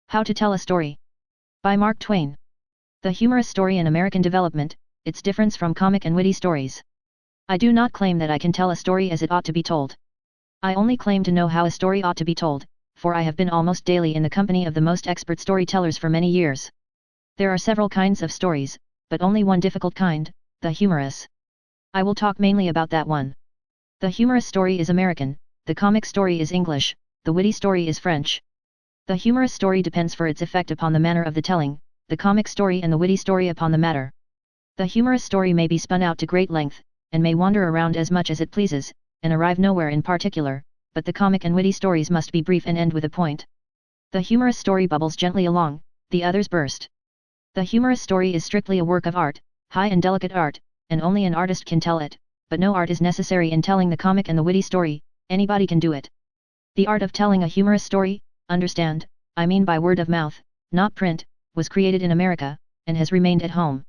How to Tell a Story. By Mark Twain. The humorous story in American development, its difference from comic and witty stories. I do not claim that I can tell a story as it ought to be told. I only claim to know how a story ought to be told, for I have been almost daily in the company of the most expert storytellers for many years. There are several kinds of stories, but only one difficult kind, the humorous. I will talk mainly about that one. The humorous story is American, the comic story is English, the witty story is French. The humorous story depends for its effect upon the manner of the telling, the comic story and the witty story upon the matter. The humorous story may be spun out to great length, and may wander around as much as it pleases, and arrive nowhere in particular, but the comic and witty stories must be brief and end with a point. The humorous story bubbles gently along, the others burst. The humorous story is strictly a work of art, high and delicate art, and only an artist can tell it, but no art is necessary in telling the comic and the witty story, anybody can do it. The art of telling a humorous story, understand, I mean by word of mouth, not print, was created in America, and has remained at home.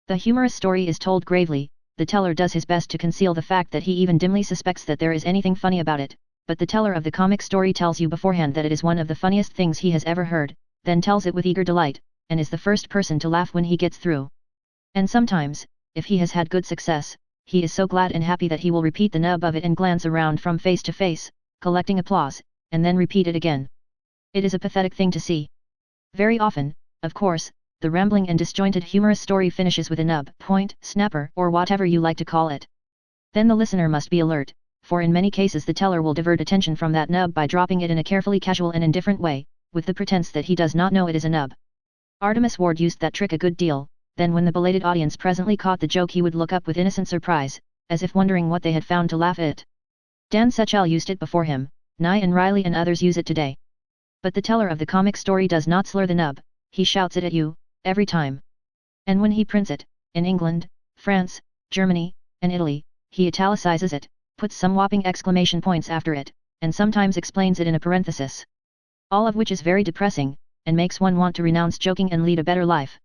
The humorous story is told gravely, the teller does his best to conceal the fact that he even dimly suspects that there is anything funny about it, but the teller of the comic story tells you beforehand that it is one of the funniest things he has ever heard, then tells it with eager delight, and is the first person to laugh when he gets through. And sometimes, if he has had good success, he is so glad and happy that he will repeat the nub of it and glance around from face to face, collecting applause, and then repeat it again. It is a pathetic thing to see. Very often, of course, the rambling and disjointed humorous story finishes with a nub, point, snapper, or whatever you like to call it. Then the listener must be alert, for in many cases the teller will divert attention from that nub by dropping it in a carefully casual and indifferent way, with the pretense that he does not know it is a nub. Artemus Ward used that trick a good deal, then when the belated audience presently caught the joke he would look up with innocent surprise, as if wondering what they had found to laugh at. Dan Setchell used it before him, Nye and Riley and others use it today. But the teller of the comic story does not slur the nub, he shouts it at you, every time. And when he prints it, in England, France, Germany, and Italy, he italicizes it, puts some whopping exclamation points after it, and sometimes explains it in a parenthesis. All of which is very depressing, and makes one want to renounce joking and lead a better life.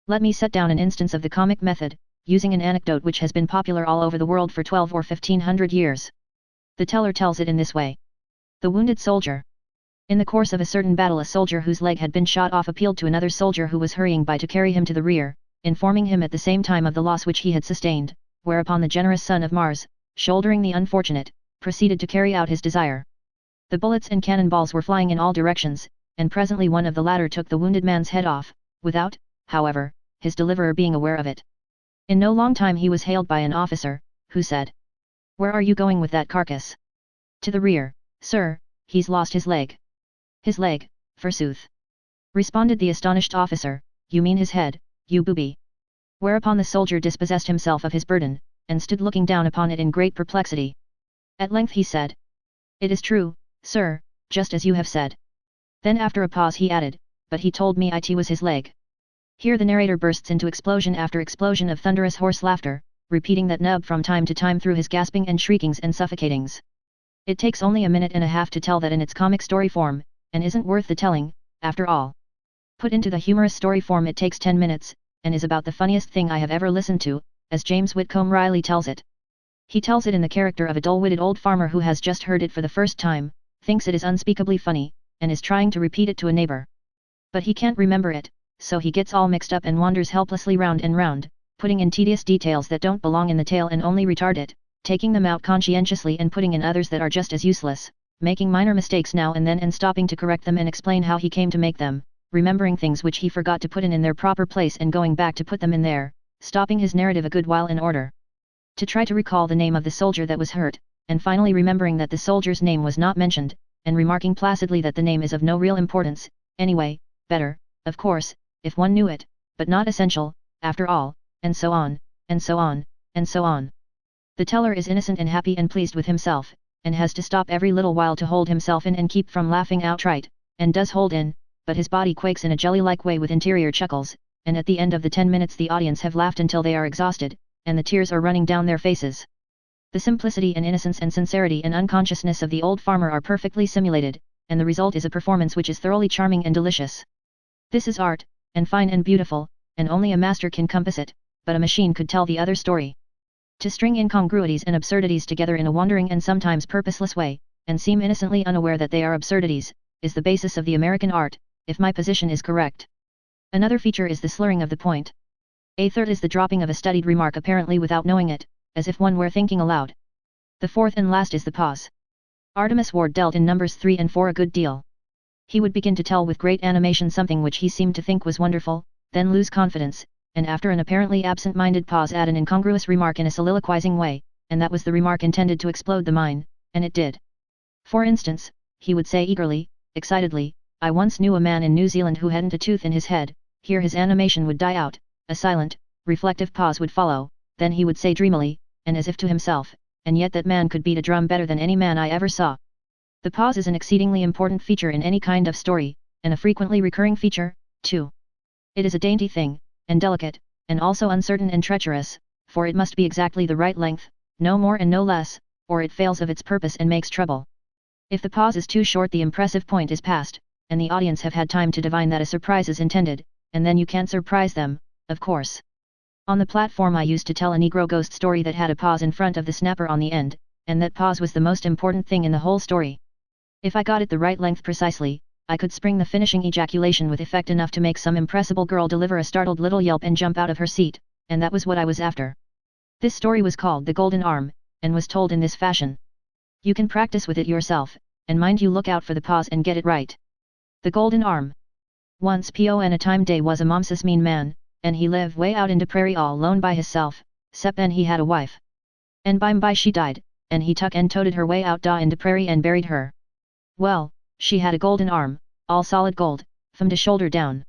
Let me set down an instance of the comic method, using an anecdote which has been popular all over the world for 12 or 1500 years. The teller tells it in this way. The wounded soldier. In the course of a certain battle a soldier whose leg had been shot off appealed to another soldier who was hurrying by to carry him to the rear, informing him at the same time of the loss which he had sustained, whereupon the generous son of Mars, shouldering the unfortunate, proceeded to carry out his desire. The bullets and cannonballs were flying in all directions, and presently one of the latter took the wounded man's head off, without, however, his deliverer being aware of it. In no long time he was hailed by an officer, who said, "Where are you going with that carcass?" "To the rear, sir, he's lost his leg." "His leg, forsooth," responded the astonished officer, "you mean his head, you booby." Whereupon the soldier dispossessed himself of his burden, and stood looking down upon it in great perplexity. At length he said, "It is true, sir, just as you have said." Then after a pause he added, "But he told me it was his leg." Here the narrator bursts into explosion after explosion of thunderous hoarse laughter, repeating that nub from time to time through his gasping and shriekings and suffocatings. It takes only a minute and a half to tell that in its comic story form, and isn't worth the telling, after all. Put into the humorous story form it takes 10 minutes, and is about the funniest thing I have ever listened to, as James Whitcomb Riley tells it. He tells it in the character of a dull-witted old farmer who has just heard it for the first time, thinks it is unspeakably funny, and is trying to repeat it to a neighbor. But he can't remember it, so he gets all mixed up and wanders helplessly round and round, putting in tedious details that don't belong in the tale and only retard it, taking them out conscientiously and putting in others that are just as useless, making minor mistakes now and then and stopping to correct them and explain how he came to make them, remembering things which he forgot to put in their proper place and going back to put them in there, stopping his narrative a good while in order to try to recall the name of the soldier that was hurt, and finally remembering that the soldier's name was not mentioned, and remarking placidly that the name is of no real importance, anyway, better, of course, if one knew it, but not essential, after all, and so on, and so on, and so on. The teller is innocent and happy and pleased with himself, and has to stop every little while to hold himself in and keep from laughing outright, and does hold in, but his body quakes in a jelly-like way with interior chuckles, and at the end of the 10 minutes the audience have laughed until they are exhausted, and the tears are running down their faces. The simplicity and innocence and sincerity and unconsciousness of the old farmer are perfectly simulated, and the result is a performance which is thoroughly charming and delicious. This is art, and fine and beautiful, and only a master can compass it, but a machine could tell the other story. To string incongruities and absurdities together in a wandering and sometimes purposeless way, and seem innocently unaware that they are absurdities, is the basis of the American art, if my position is correct. Another feature is the slurring of the point. A third is the dropping of a studied remark apparently without knowing it, as if one were thinking aloud. The fourth and last is the pause. Artemus Ward dealt in numbers 3 and 4 a good deal. He would begin to tell with great animation something which he seemed to think was wonderful, then lose confidence, and after an apparently absent-minded pause add an incongruous remark in a soliloquizing way, and that was the remark intended to explode the mine, and it did. For instance, he would say eagerly, excitedly, I once knew a man in New Zealand who hadn't a tooth in his head. Here his animation would die out, a silent, reflective pause would follow, then he would say dreamily, and as if to himself, and yet that man could beat a drum better than any man I ever saw. The pause is an exceedingly important feature in any kind of story, and a frequently recurring feature, too. It is a dainty thing, and delicate, and also uncertain and treacherous, for it must be exactly the right length, no more and no less, or it fails of its purpose and makes trouble. If the pause is too short the impressive point is past, and the audience have had time to divine that a surprise is intended, and then you can't surprise them, of course. On the platform I used to tell a Negro ghost story that had a pause in front of the snapper on the end, and that pause was the most important thing in the whole story. If I got it the right length precisely, I could spring the finishing ejaculation with effect enough to make some impressible girl deliver a startled little yelp and jump out of her seat, and that was what I was after. This story was called The Golden Arm, and was told in this fashion. You can practice with it yourself, and mind you look out for the pause and get it right. The Golden Arm. Once on a time day was a momsus mean man, and he lived way out in de prairie all alone by hisself, 'cept then he had a wife. And by she died, and he tuck and toted her way out in de prairie and buried her. Well, she had a golden arm, all solid gold, from de shoulder down.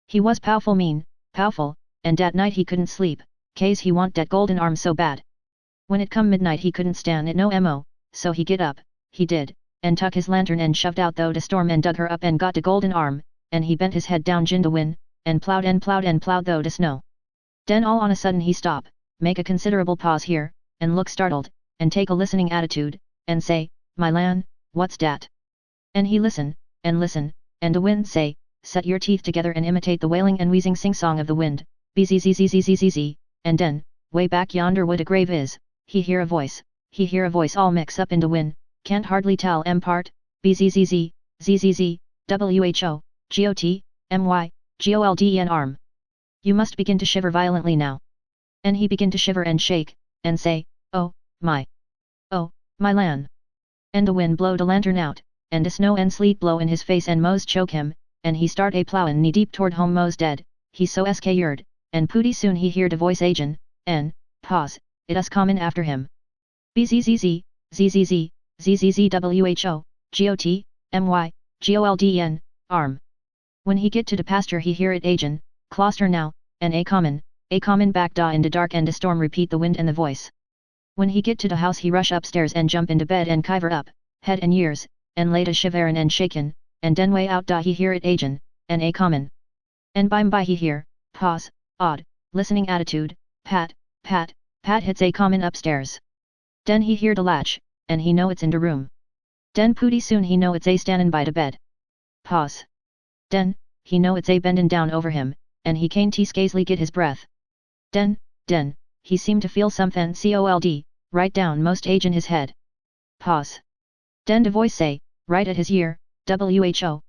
He was powerful mean, powerful, and dat night he couldn't sleep, case he want dat golden arm so bad. When it come midnight he couldn't stand it no mo, so he get up, he did, and tuck his lantern and shoved out though de storm and dug her up and got de golden arm, and he bent his head down jin de win, and plowed though de snow. Den all on a sudden he stop, make a considerable pause here, and look startled, and take a listening attitude, and say, my lan, what's dat? And he listen, and de wind say, set your teeth together and imitate the wailing and wheezing sing-song of the wind, bzzzzzzzzz, and den, way back yonder where de grave is, he hear a voice all mix up in de wind, can't hardly tell part, bzzz, zzz, who, got, my, golden arm. You must begin to shiver violently now. And he begin to shiver and shake, and say, oh my lan. And the wind blow de lantern out, and de snow and sleet blow in his face and mos choke him, and he start a plowin' knee deep toward home mos dead, he so scared, and pooty soon he hear de voice agin, and, pause, it us comin' after him. Bzzz, zzz, zzz who, got, my, golden, arm. When he get to de pasture he hear it agin, closter now, and a common back in de dark and de storm repeat the wind and the voice. When he get to de house he rush upstairs and jump into bed and kiver up, head and ears, and lay de shiverin' and shakin', and den way out he hear it agin, and a common. And by he hear, pause, odd, listening attitude, pat hits a common upstairs. Den he hear de latch, and he know it's in de room. Den pooty soon he know it's a standin' by de bed. Pause. Den, he know it's a bendin' down over him, and he can't scazely get his breath. Den, he seem to feel somethin' cold, right down most age in his head. Pause. Den de voice say, right at his ear, who, got,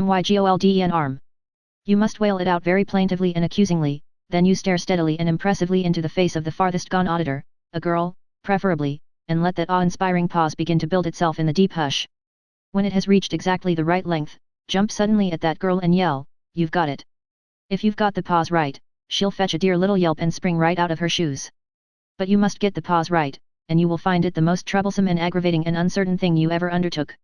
my golden arm. You must wail it out very plaintively and accusingly, then you stare steadily and impressively into the face of the farthest gone auditor, a girl, preferably, and let that awe-inspiring pause begin to build itself in the deep hush. When it has reached exactly the right length, jump suddenly at that girl and yell, you've got it. If you've got the pause right, she'll fetch a dear little yelp and spring right out of her shoes. But you must get the pause right, and you will find it the most troublesome and aggravating and uncertain thing you ever undertook.